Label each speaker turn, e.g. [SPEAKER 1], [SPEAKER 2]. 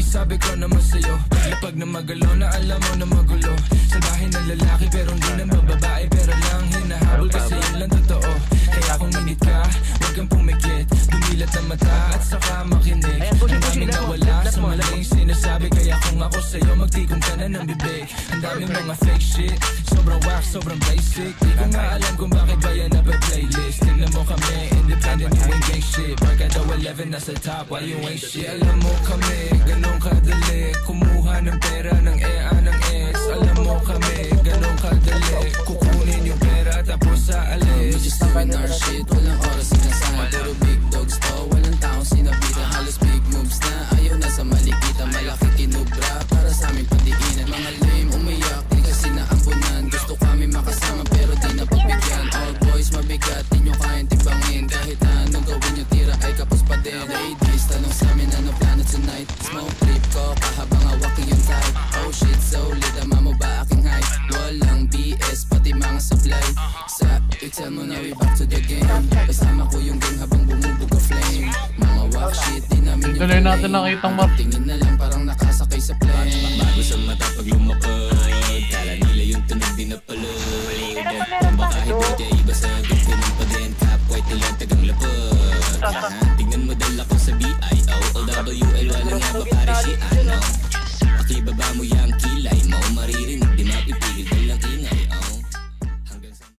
[SPEAKER 1] Sabi ko naman sa'yo, lapag na magalaw na alam mo na magulo. Salbahin na lalaki pero hindi naman babae, pero lang hinahabol kasi yun lang totoo. Kaya kung minit ka, huwag kang pumikit, dumilat ang mata at saka makinig. Ang daming nawala sa maling sinasabi, kaya kung ako sa'yo magtikong ka na ng bibig. Ang daming mga fake shit, sobrang wax, sobrang basic. Di ko nga alam kung bakit ba yan na playlist. Tingnan mo kami, independent, you ain't gang shit. Barkada 11 nasa top, why you ain't shit? Alam mo kami, ganun kadali kumuha ng pera ng EA ng S. Alam mo kami, ganun kadali kukunin yung pera tapos sa alis. We just doing our shit, walang oras sinasabi. Puro big dogs to, walang taong sinabita. Halos big moves na, ayaw na sa malikita. Malaki kinubra, para sa aming padiinan. Mga lame umiyak, di kasi naampunan. Gusto kami makasama pero di napagbigyan. All boys mabigat, di nyo kayang tibangin. Kahit anong gawin nyo tira ay kapos pa din. Ladies, tanong sa amin ano plano tonight. Smoke trip ko, kahabang awaking yung type. Oh shit, solid, ama mo ba aking height? Walang BS, pati mga supply. Sa tell mo na we back to the game. Kasama ko yung game habang bumubuga flame. Mga walk shit, di namin yung
[SPEAKER 2] tuloy natin nakitang map.
[SPEAKER 1] Tingin na lang parang